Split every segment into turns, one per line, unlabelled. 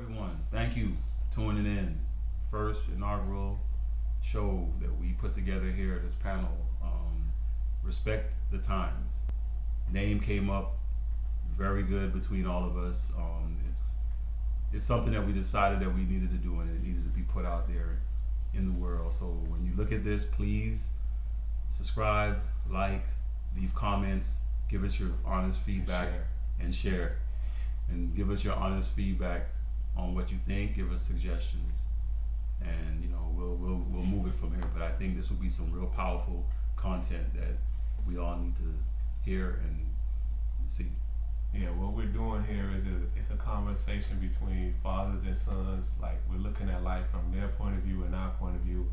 everyone. Thank you for tuning in. First inaugural show that we put together here at this panel. Respect the Times. Name came up very good between all of us. It's something that we decided that we needed to do, and it needed to be put out there in the world. So when you look at this, please subscribe, like, leave comments, give us your honest feedback, and share. And give us your honest feedback on what you think. Give us suggestions, and we'll move it from here. But I think this will be some real powerful content that we all need to hear and see.
Yeah, what we're doing here is it's a conversation between fathers and sons. Like, we're looking at life from their point of view and our point of view,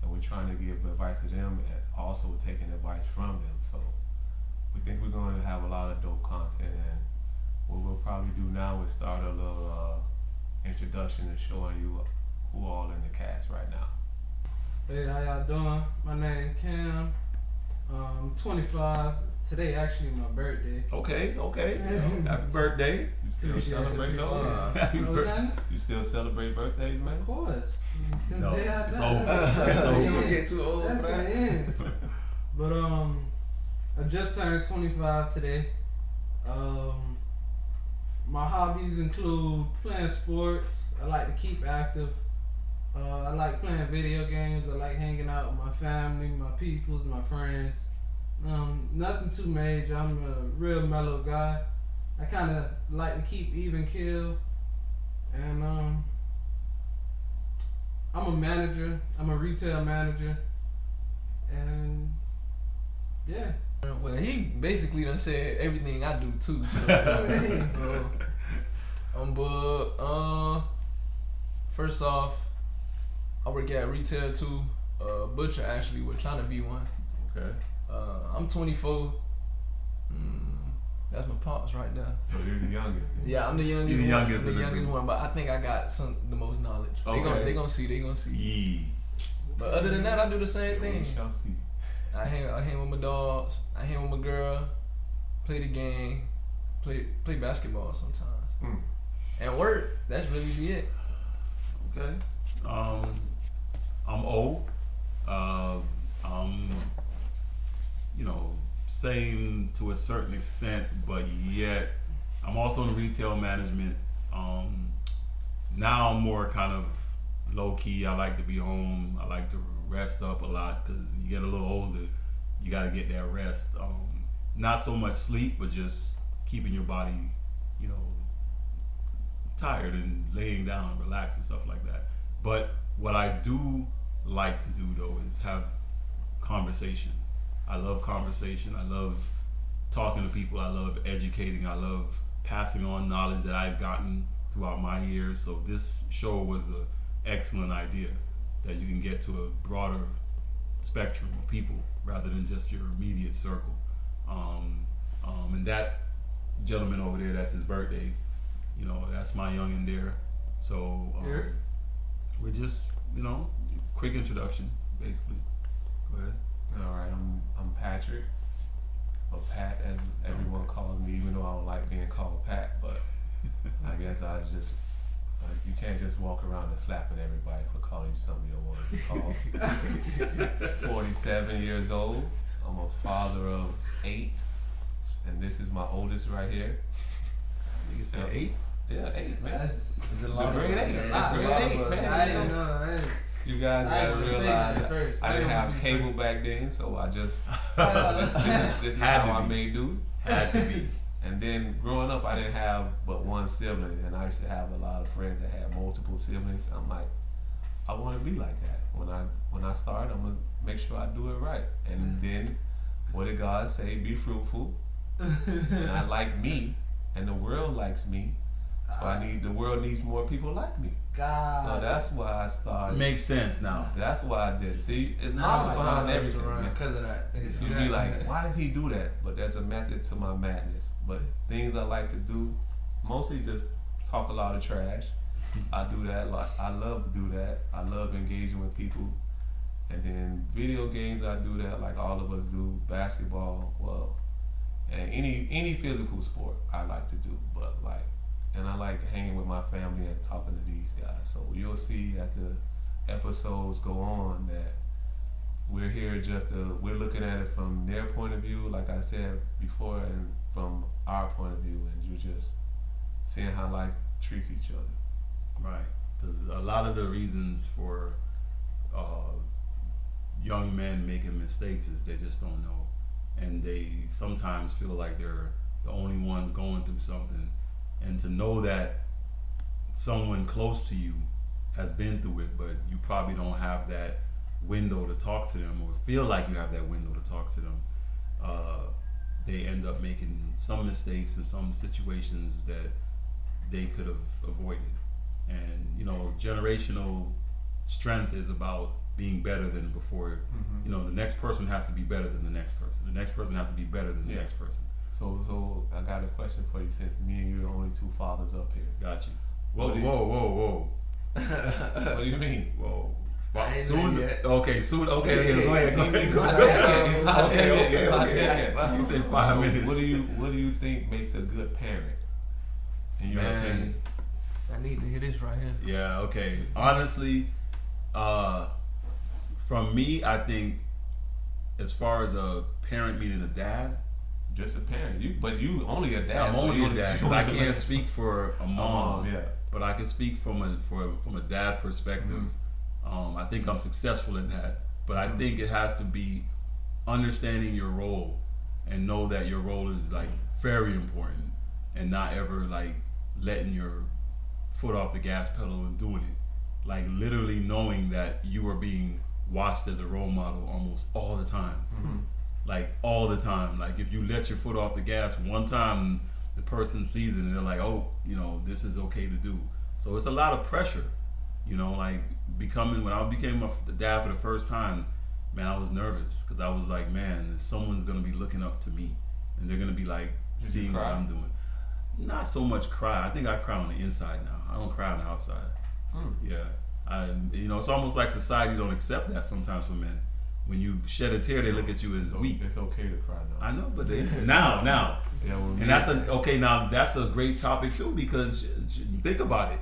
and we're trying to give advice to them and also taking advice from them. So we think we're going to have a lot of dope content, and what we'll probably do now is start a little introduction and showing you who all in the cast right now.
Hey, how y'all doing? My name Cam. I'm 25. Today actually my birthday.
Okay. Happy birthday.
You still celebrate those? You still celebrate birthdays, man?
Of course.
No,
Today I
it's
died.
over. It's over.
You don't get too old
That's
for
the
that.
end. But I just turned 25 today. My hobbies include playing sports. I like to keep active. I like playing video games. I like hanging out with my family, my peoples, my friends. Nothing too major. I'm a real mellow guy. I kind of like to keep even keel. And I'm a manager. I'm a retail manager. And yeah.
Well, he basically done said everything I do too. So, I'm Boog. First off, I work at retail too. Butcher actually. We're trying to be one.
Okay.
I'm 24. That's my pops right there.
So you're the youngest then?
Yeah, I'm the youngest.
You're the
one.
youngest
I'm
of
the
the
youngest
group.
one, but I think I got the most knowledge.
Okay.
They gonna see.
Yee.
But other than that, I do the same thing.
We shall see.
I hang with my dogs. I hang with my girl. Play the game. Play basketball sometimes. And work. That's really be it.
Okay. I'm old. I'm, same to a certain extent, but yet I'm also in retail management. Now I'm more kind of low key. I like to be home. I like to rest up a lot because you get a little older. You got to get that rest. Not so much sleep, but just keeping your body, tired and laying down, relax and stuff like that. But what I do like to do though is have conversation. I love conversation. I love talking to people. I love educating. I love passing on knowledge that I've gotten throughout my years. So this show was an excellent idea that you can get to a broader spectrum of people rather than just your immediate circle. And that gentleman over there, that's his birthday. That's my youngin' there. So we're just, quick introduction, basically. Go ahead.
All right, I'm Patrick, or Pat as everyone calls me, even though I don't like being called Pat, but I guess I was just, you can't just walk around and slapping everybody for calling you something you don't want to be called. 47 years old, I'm a father of 8, and this is my oldest right here.
You said 8?
Yeah, 8, man.
That's
It's a
lot of
grade
us.
8.
It's
It's
a
a
lot
grade
of
8,
us.
man.
I didn't know.
You guys
I
gotta
ain't gonna say
realize
that first.
I didn't
I
have
ain't
cable
gonna be
back then, so I just this is
Had
how
to
I
be.
made do.
Had to be.
And then growing up, I didn't have but one sibling, and I used to have a lot of friends that had multiple siblings. I'm like, I want to be like that. When I start, I'm gonna make sure I do it right. And then, what did God say? Be fruitful. And I like me, and the world likes me. So the world needs more people like me.
God.
So that's why I started.
Makes sense now.
That's why I did it. See, it's
Nah,
knowledge behind everything. man.
Because of that.
You'd be like, why does he do that? But there's a method to my madness. But things I like to do, mostly just talk a lot of trash. I do that. Like, I love to do that. I love engaging with people. And then video games, I do that like all of us do. Basketball, well, and any physical sport I like to do. But like and I like hanging with my family and talking to these guys. So you'll see as the episodes go on that we're here we're looking at it from their point of view, like I said before, and from our point of view, and you're just seeing how life treats each other.
Right, because a lot of the reasons for young men making mistakes is they just don't know, and they sometimes feel like they're the only ones going through something, and to know that someone close to you has been through it, but you probably don't have that window to talk to them, or feel like you have that window to talk to them, they end up making some mistakes in some situations that they could have avoided. And you know, generational strength is about being better than before. You know, the next person has to be better than the next person. The next person has to be better than the next person.
So I got a question for you, since me and you are the only two fathers up here.
Got you. Whoa.
What do you mean?
Whoa.
I ain't
Soon.
there yet.
Okay. Soon. Okay. Yeah, go ahead. Okay. You said 5 minutes.
What do you think makes a good parent, in your opinion?
I need to hear this right here.
Yeah. Okay. Honestly, from me, I think as far as a parent meaning a dad.
Just a parent. But you only a dad.
I'm
so
only
you
a dad. 'Cause I can't speak for a mom.
Yeah.
But I can speak from a dad perspective. I think I'm successful in that, but I think it has to be understanding your role and know that your role is like very important, and not ever like letting your foot off the gas pedal and doing it. Like literally knowing that you are being watched as a role model almost all the time. Like all the time. Like if you let your foot off the gas one time, the person sees it and they're like, oh, you know, this is okay to do. So it's a lot of pressure. You know, like when I became a dad for the first time, man, I was nervous because I was like, man, someone's gonna be looking up to me, and they're gonna be like seeing what I'm doing. Not so much cry. I think I cry on the inside now. I don't cry on the outside. Yeah, it's almost like society don't accept that sometimes for men. When you shed a tear, they look at you as weak.
It's okay to cry now.
I know, but now,
Yeah,
and now that's a great topic too, because think about it.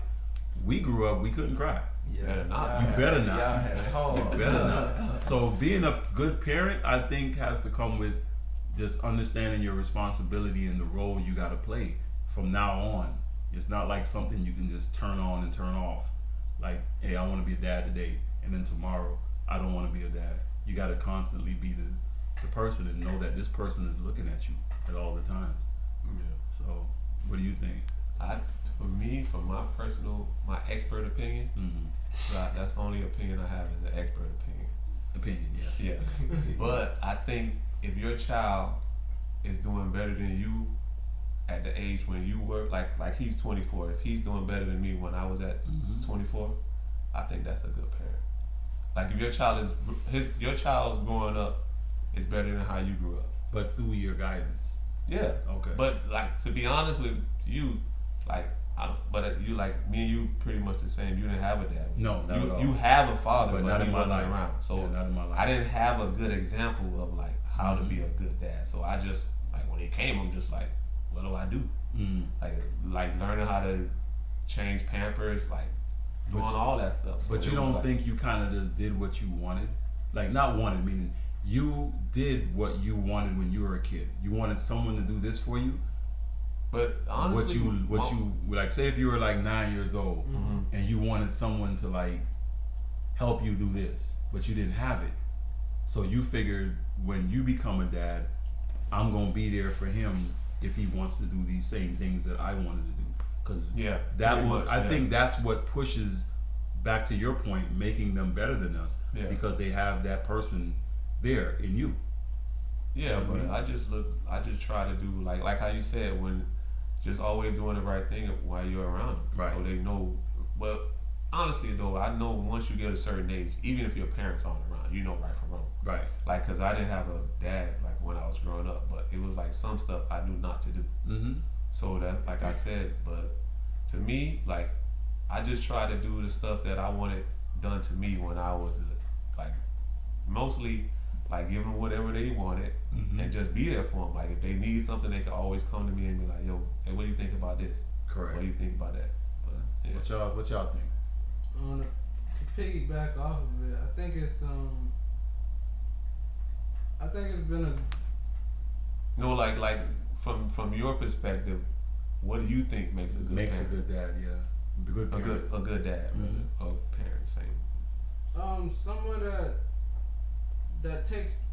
We grew up, we couldn't cry.
Better not.
You better not.
Y'all had it hard.
You better not. So being a good parent, I think, has to come with just understanding your responsibility and the role you got to play from now on. It's not like something you can just turn on and turn off. Like, hey, I want to be a dad today, and then tomorrow I don't want to be a dad. You got to constantly be the person and know that this person is looking at you at all the times.
Yeah.
So, what do you think?
For me, from my expert opinion, that's the only opinion I have, is an expert opinion.
Yeah.
But I think if your child is doing better than you at the age when you were, like he's 24, if he's doing better than me when I was at 24, I think that's a good parent. Like if your child's growing up is better than how you grew up.
But through your guidance.
Yeah.
Okay.
But like, to be honest with you, like, you, like me and you, pretty much the same. You didn't have a dad.
No, not at all.
You have a father, but
not
he
in my
wasn't
life.
around. So
Yeah, not in my life.
I didn't have a good example of like how to be a good dad. So I just, like, when he came, I'm just like, what do I do? Like learning how to change Pampers, like doing all that stuff. So
but you don't think you kind of just did what you wanted? Like, not wanted, meaning you did what you wanted when you were a kid. You wanted someone to do this for you.
But honestly,
what you like, say if you were like 9 years old and you wanted someone to like help you do this, but you didn't have it. So you figured when you become a dad, I'm gonna be there for him if he wants to do these same things that I wanted to do. Because I think that's what pushes, back to your point, making them better than us, because they have that person there in you.
Yeah, but I just try to do like how you said, when just always doing the right thing while you're around them.
Right.
So they know. But honestly though, I know once you get a certain age, even if your parents aren't around, you know right from wrong.
Right.
Like, cause I didn't have a dad like when I was growing up, but it was like some stuff I knew not to do. So that, like I said, but to me, like, I just try to do the stuff that I wanted done to me when I was mostly like give them whatever they wanted, and just be there for them. Like if they need something, they can always come to me and be like, "Yo, hey, what do you think about this?
Correct.
What do you think about that?" But, yeah.
What y'all think?
To piggyback off of it, I think it's been a
No, like from your perspective, what do you think makes a good parent?
A good dad? Yeah, a good parent.
A good dad, rather, or parent, same.
someone that takes.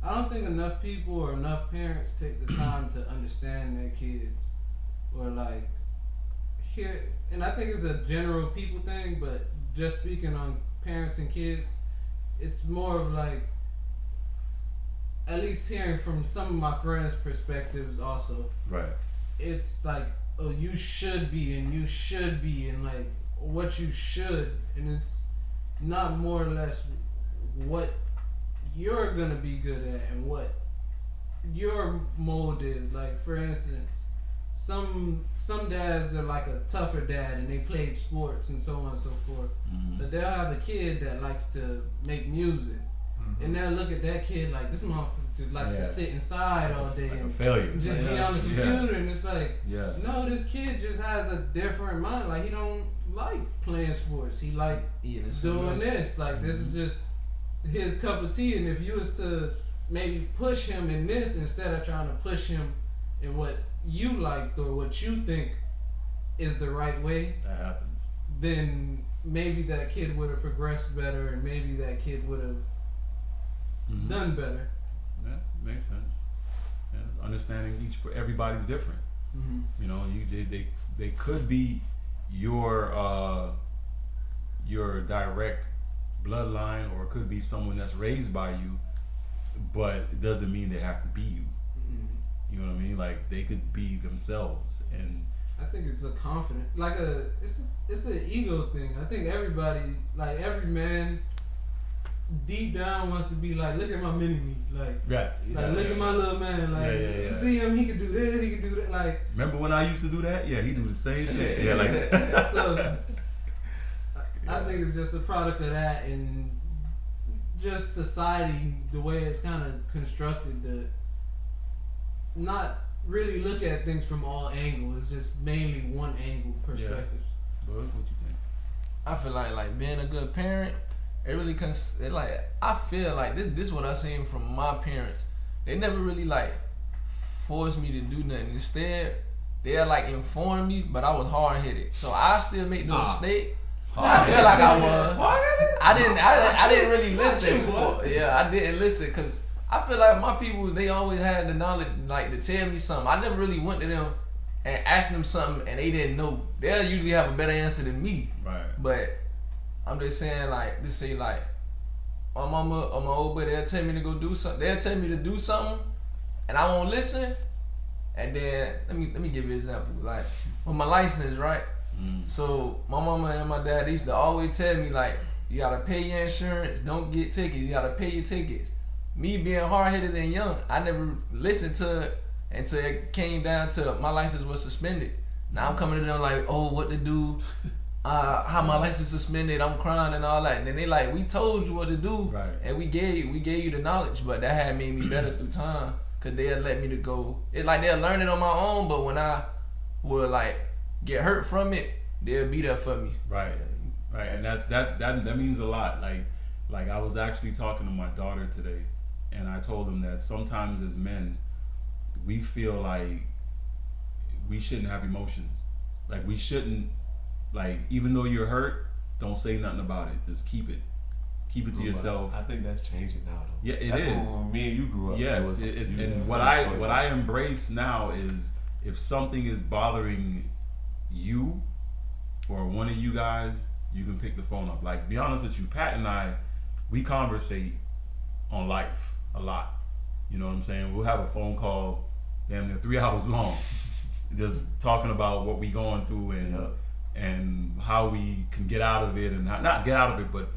I don't think enough people or enough parents take the time to understand their kids, or like hear. And I think it's a general people thing, but just speaking on parents and kids, it's more of like, at least hearing from some of my friends' perspectives also.
Right.
It's like, oh, you should be, and like what you should, and it's not more or less what you're gonna be good at and what your mold is. Like for instance, some dads are like a tougher dad and they played sports and so on and so forth. But they'll have a kid that likes to make music. And they'll look at that kid like, this motherfucker just likes to sit inside all day
like
and
a failure.
just be on the computer. And it's like,
Yeah.
no, this kid just has a different mind. Like he don't like playing sports. He like doing this. Like this is just his cup of tea. And if you was to maybe push him in this instead of trying to push him in what you liked or what you think is the right way,
That happens.
then maybe that kid would have progressed better, and maybe that kid would have done better.
Yeah, makes sense. Yeah, understanding everybody's different. You know, they could be your direct bloodline, or it could be someone that's raised by you, but it doesn't mean they have to be you. You know what I mean? Like they could be themselves, and
I think it's a confident, like it's an ego thing. I think everybody, like every man, deep down wants to be like, look at my mini me, like look at my little man, like you see him, he can do this, he can do that. Like
remember when I used to do that? Yeah, he do the same thing. Yeah, like
so. I think it's just a product of that, and just society, the way it's kind of constructed, to not really look at things from all angles. It's just mainly one angle perspective.
Bud, what you think?
I feel like being a good parent, it really I feel like this is what I seen from my parents. They never really like forced me to do nothing. Instead, they'll like inform me, but I was hard headed, so I still make the mistake. I feel like I was. I didn't really listen. I didn't listen because I feel like my people, they always had the knowledge like to tell me something. I never really went to them and asked them something and they didn't know. They'll usually have a better answer than me.
Right.
But I'm just saying, like, my mama or my old buddy, they'll tell me to go do something. They'll tell me to do something and I won't listen. And then let me give you an example. Like with my license, right? So my mama and my dad, they used to always tell me like, you gotta pay your insurance, don't get tickets, you gotta pay your tickets. Me being hard-headed and young, I never listened to it until it came down to my license was suspended. Now I'm coming to them like, oh, what to do, how my license suspended, I'm crying and all that. And then they like, we told you what to do,
right.
And we gave you the knowledge, but that had made me better through time, cause they'll let me to go. It's like they'll learn it on my own, but when I would like get hurt from it, they'll be there for me.
Right, and that means a lot. Like I was actually talking to my daughter today, and I told them that sometimes as men, we feel like we shouldn't have emotions. Like we shouldn't, like even though you're hurt, don't say nothing about it. Just keep it to yourself.
I think that's changing now, though.
Yeah,
that's
is.
When me and you grew up.
Yes, and what I embrace now is if something is bothering you or one of you guys, you can pick the phone up. Like, be honest with you, Pat and I, we conversate on life a lot. You know what I'm saying? We'll have a phone call damn near 3 hours long, just talking about what we going through and how we can get out of it, and not get out of it, but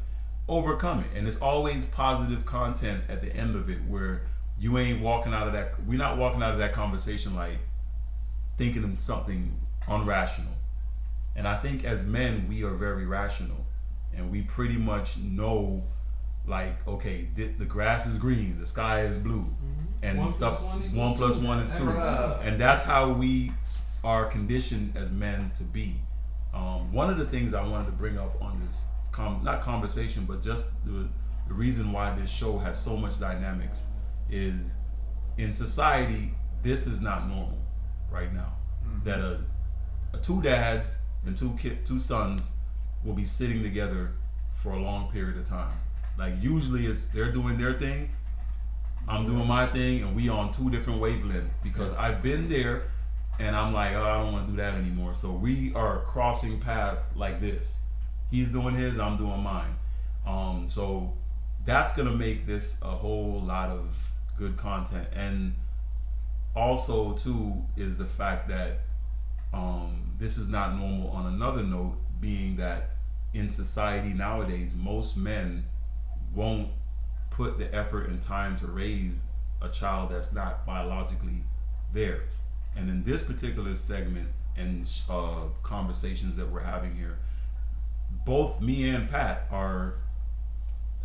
overcome it. And it's always positive content at the end of it, where you ain't walking out of that. We're not walking out of that conversation like thinking of something unrational. And I think as men, we are very rational, and we pretty much know like, okay, the grass is green, the sky is blue, and
1
stuff.
plus 1 equals
1 plus
2.
1 is 2,
Every time.
and that's how we are conditioned as men to be. One of the things I wanted to bring up on this, not conversation, but just the reason why this show has so much dynamics is in society, this is not normal right now. That a two dads and two sons will be sitting together for a long period of time. Like usually it's they're doing their thing, I'm doing my thing, and we on 2 different wavelengths because I've been there and I'm like, oh, I don't want to do that anymore. So we are crossing paths like this. He's doing his, I'm doing mine. So that's gonna make this a whole lot of good content. And also too is the fact that this is not normal on another note, being that in society nowadays most men won't put the effort and time to raise a child that's not biologically theirs. And in this particular segment and conversations that we're having here, both me and Pat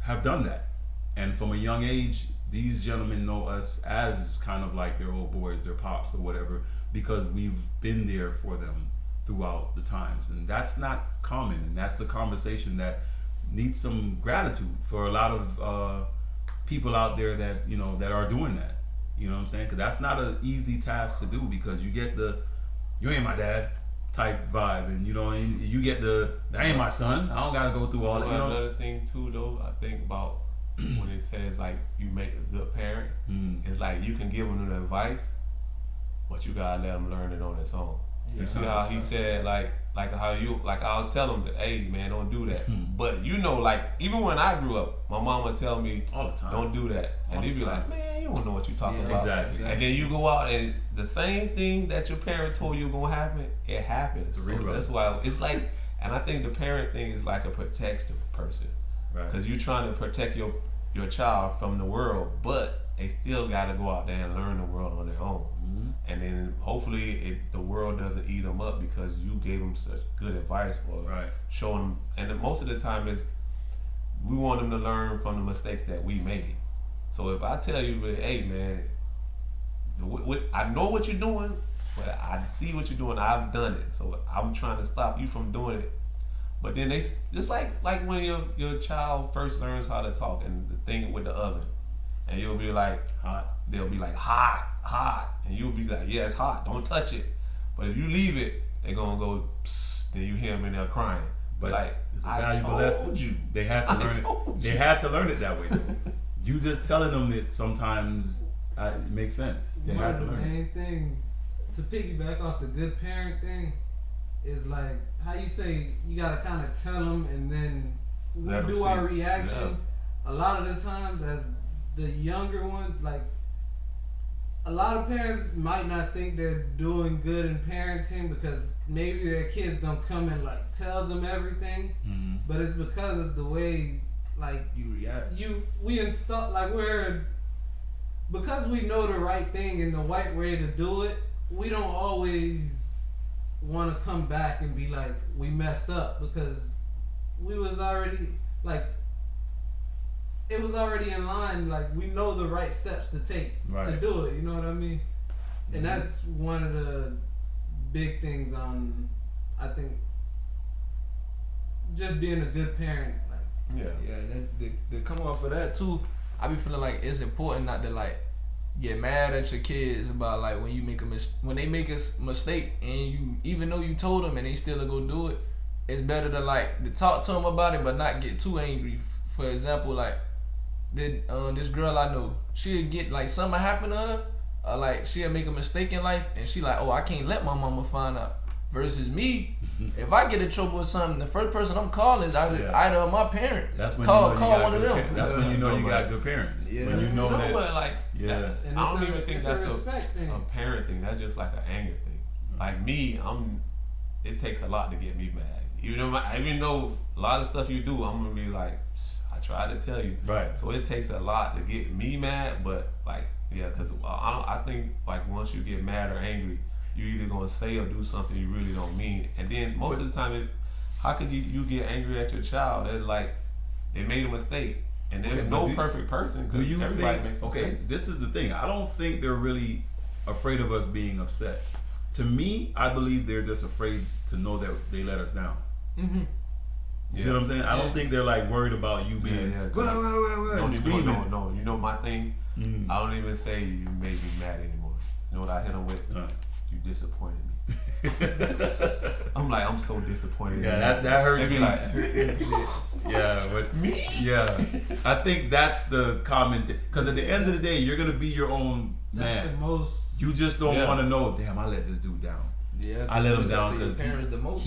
have done that. And from a young age, these gentlemen know us as kind of like their old boys, their pops or whatever, because we've been there for them throughout the times. And that's not common, and that's a conversation that needs some gratitude for a lot of people out there that, you know, that are doing that. You know what I'm saying? Because that's not an easy task to do, because you get the "you ain't my dad" type vibe, and you know, and you get the "that ain't my son, I don't gotta go through all that." You know?
Another thing too, though, I think about when it says like you make a good parent, it's like you can give them the advice, but you gotta let them learn it on its own. You see how he said like how you like I'll tell them that, hey man, don't do that. But you know, like even when I grew up, my mom would tell me
All the time.
don't do that, and they'd be like, man, you don't know what you're talking about.
Exactly.
And then you go out and the same thing that your parent told you gonna happen, it happens. So that's why it's like, and I think the parent thing is like a protective person,
Right.
because you're trying to protect your child from the world, but they still got to go out there and learn the world on their own. And then hopefully the world doesn't eat them up because you gave them such good advice or showing them. And then most of the time is we want them to learn from the mistakes that we made. So if I tell you, hey man, I know what you're doing, but I see what you're doing, I've done it, so I'm trying to stop you from doing it. But then they just like when your child first learns how to talk, and the thing with the oven, and you'll be like hot, they'll be like hot, and you'll be like, yeah, it's hot, don't touch it. But if you leave it, they're gonna go psst, then you hear them in there crying. But like,
it's a
I
valuable
told
lesson.
you,
They had to learn it. They had to learn it that way. You just telling them that sometimes it makes sense. They
One
had
of
to
the
learn it.
main things to piggyback off the good parent thing is like how you say you gotta kind of tell them, and then we
Let 'em
do
see.
our reaction.
Yeah.
A lot of the times, as the younger one, like a lot of parents might not think they're doing good in parenting because maybe their kids don't come and like tell them everything, but it's because of the way like
You react.
we install like because we know the right thing and the right way to do it, we don't always want to come back and be like we messed up, because we was already like it was already in line, like we know the right steps to take to do it, you know what I mean? And that's one of the big things on, I think, just being a good parent. Like,
Yeah, to come off of that too, I be feeling like it's important not to like get mad at your kids about like when you make when they make a mistake, and you, even though you told them and they still go do it, it's better to talk to them about it but not get too angry. For example, like this girl I know, she'll get like something happen to her, or like she'll make a mistake in life and she like, oh, I can't let my mama find out. Versus me, if I get in trouble with something, the first person I'm calling is either my parents.
That's when
call
you know
one of them.
That's when you know you got good parents.
Yeah.
When you know that.
What, like,
and
I don't even think
it's
that's
a respect thing.
a parent thing. That's just like an anger thing. Like me, it takes a lot to get me mad. Even though a lot of stuff you do, I'm gonna be like, I tried to tell you.
Right.
So it takes a lot to get me mad, but like, yeah, because I think like once you get mad or angry, you either gonna say or do something you really don't mean. And then most of the time, how could you get angry at your child? It's like they made a mistake, And there's
Okay,
no
but
perfect person.
Do you
everybody
think?
makes
Okay,
mistakes.
this is the thing. I don't think they're really afraid of us being upset. To me, I believe they're just afraid to know that they let us down.
Mm-hmm.
You see what I'm saying? I don't think they're like worried about you being
No,
screaming.
no. You know my thing.
Mm.
I don't even say you made me mad anymore. You know what I hit them with? You disappointed me. I'm like, I'm so disappointed.
Yeah, that hurts
They
me.
be like,
Yeah, but
me?
yeah, I think that's the common thing. Because at the end of the day, you're gonna be your own
That's the
man.
most.
You just don't
Yeah.
want to know. Damn, I let this dude down.
Yeah,
I let him
look up
down
to your
because
parents the most.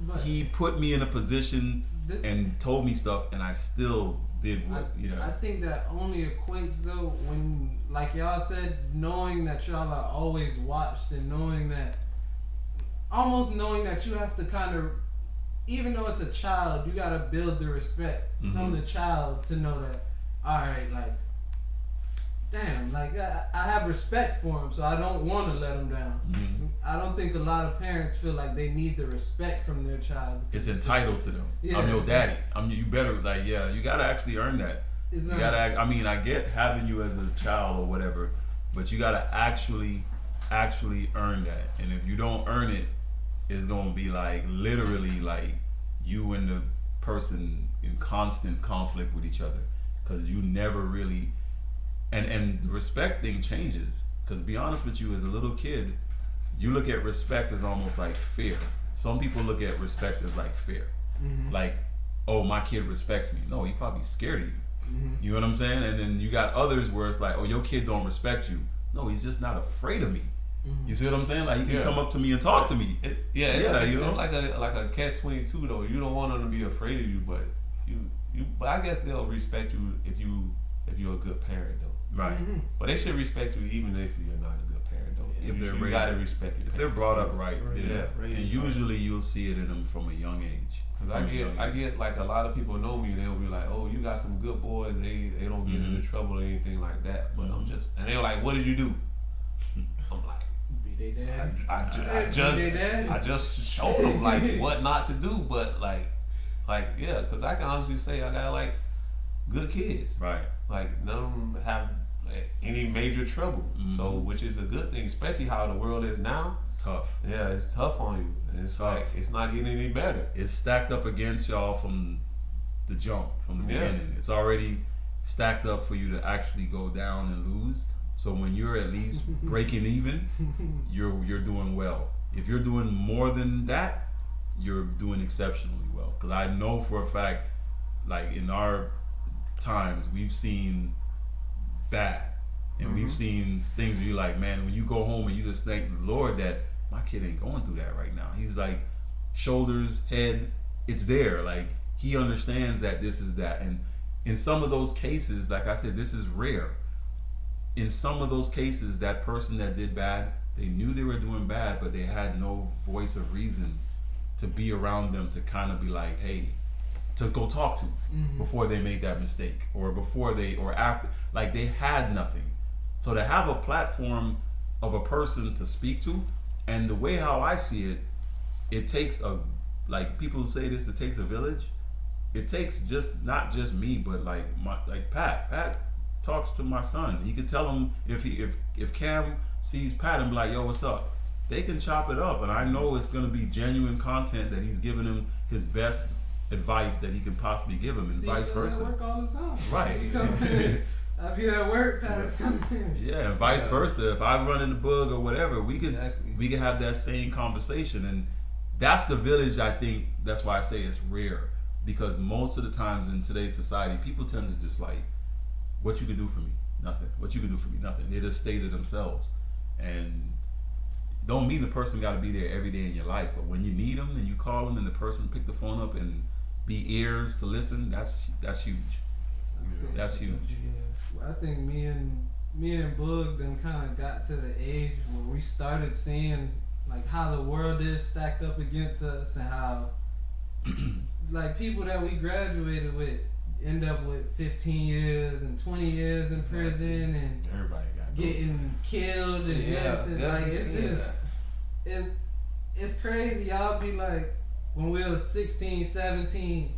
But
he put me in a position
th-
and told me stuff, and I still did what.
I think that only equates though when, like y'all said, knowing that y'all are always watched and knowing that, almost knowing that you have to kind of, even though it's a child, you gotta build the respect from the child to know that, all right, like, damn, like I have respect for him, so I don't want to let him down.
Mhm.
I don't think a lot of parents feel like they need the respect from their child.
It's entitled to them.
Yeah.
I'm your daddy. You better like you gotta actually earn that.
It's
You
not-
gotta. I mean, I get having you as a child or whatever, but you gotta actually earn that. And if you don't earn it, it's gonna be like literally like you and the person in constant conflict with each other because you never really. And the respect thing changes because be honest with you, as a little kid, you look at respect as almost like fear. Some people look at respect as like fear, like, oh, my kid respects me. No, he probably scared of you. You know what I'm saying? And then you got others where it's like, oh, your kid don't respect you. No, he's just not afraid of me. You see what I'm saying? Like he can come up to me and talk to me.
It's like a catch-22 though. You don't want them to be afraid of you, but but I guess they'll respect you if you're a good parent though.
Right.
But they should respect you even if you're not a good parent though.
If they're
you
raised-
gotta respect your
If they're
parents.
brought up right,
Yeah.
and usually you'll see it in them from a young age.
Cause I get like a lot of people know me, they'll be like, oh, you got some good boys, they don't get into trouble or anything like that. But I'm just, and they're like, what did you do? I'm like,
Be they dad.
I just showed them like what not to do, but like yeah, because I can honestly say I got like good kids,
Right.
like none of them have like, any major trouble, so which is a good thing, especially how the world is now.
Tough.
Yeah, it's tough on you, and it's
Tough.
like it's not getting any better.
It's stacked up against y'all from the jump, from the
Yeah.
beginning. It's already stacked up for you to actually go down and lose. So when you're at least breaking even, you're doing well. If you're doing more than that, you're doing exceptionally well. Because I know for a fact, like in our times, we've seen bad, and we've seen things where you're like, man, when you go home and you just thank the Lord that my kid ain't going through that right now. He's like, shoulders, head, it's there. Like he understands that this is that. And in some of those cases, like I said, this is rare. In some of those cases, that person that did bad, they knew they were doing bad, but they had no voice of reason to be around them to kind of be like, hey, to go talk to before they made that mistake or before they or after. Like they had nothing. So to have a platform of a person to speak to, and the way how I see it, it takes like people say this, it takes a village. It takes just not just me, but like Pat talks to my son. He could tell him if Cam sees Pat and be like, yo, what's up? They can chop it up, and I know it's gonna be genuine content that he's giving him his best advice that he can possibly give him, and
See,
vice
I
versa.
work all the time.
Right.
You come in, I be at work, Pat come in.
Yeah, and vice versa. If I run into Boog or whatever, we could have that same conversation, and that's the village. I think that's why I say it's rare, because most of the times in today's society, people tend to just like, what you could do for me, nothing. What you could do for me, nothing. They just stay to themselves, and don't mean the person got to be there every day in your life. But when you need them and you call them, and the person pick the phone up and be ears to listen, that's huge. That's huge.
Yeah. Well, I think me and Boog then kind of got to the age where we started seeing like how the world is stacked up against us, and how like people that we graduated with end up with 15 years and 20 years in prison and
Everybody got
getting killed and this and like it's just it's crazy. Y'all be like, when we was 16, 17,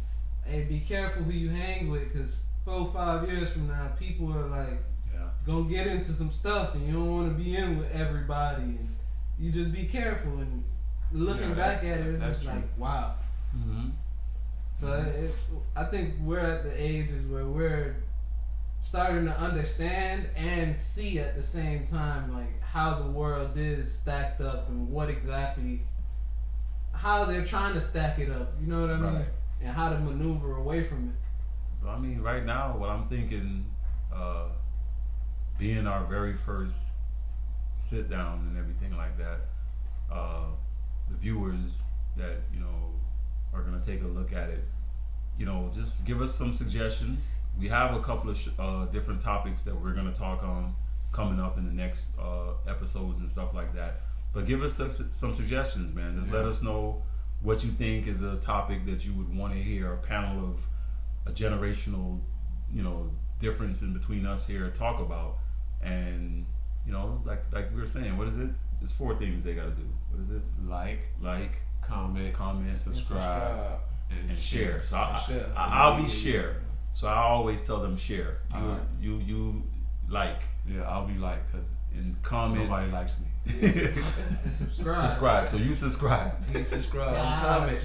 hey, be careful who you hang with, because 4 5 years from now, people are like
Yeah.
gonna get into some stuff, and you don't want to be in with everybody, and you just be careful. And looking back at it, it's
that's
just
true.
like wow.
Mm-hmm.
So I think we're at the ages where we're starting to understand and see at the same time, like how the world is stacked up and what exactly, how they're trying to stack it up. You know what I mean?
Right.
And how to maneuver away from it.
So I mean, right now, what I'm thinking, being our very first sit down and everything like that, the viewers that are gonna take a look at it, just give us some suggestions. We have a couple of different topics that we're gonna talk on coming up in the next episodes and stuff like that. But give us some suggestions, man. Just let us know what you think is a topic that you would want to hear a panel of a generational, difference in between us here talk about. And like we were saying, what is it? There's 4 things they gotta do. What is it? Like, comment, subscribe, and share. So I'll be share. So I always tell them share. You like.
Yeah, I'll be like, cause
and comment.
nobody likes me.
And subscribe.
Subscribe. So you subscribe.
He subscribe.
Yeah.
Comment.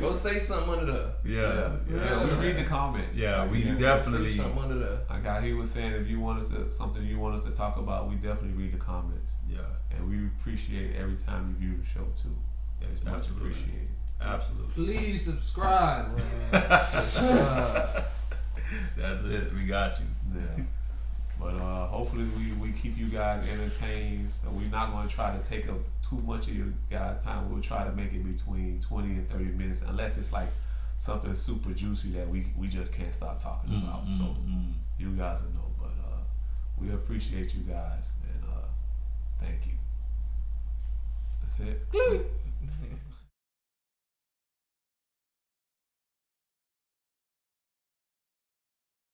Go say something under there.
Yeah.
We read the comments.
Yeah, we
Yeah,
definitely.
Say something under there.
Like how he was saying, if you want us to something you want us to talk about, we definitely read the comments,
Yeah,
and we appreciate every time you view the show too. It's much
Absolutely.
appreciated.
absolutely.
Please subscribe.
That's it. We got you.
Yeah. But hopefully we keep you guys entertained. So we're not going to try to take up too much of your guys' time. We'll try to make it between 20 and 30 minutes, unless it's like something super juicy that we just can't stop talking about. So you guys will know. But we appreciate you guys, and thank you. That's it.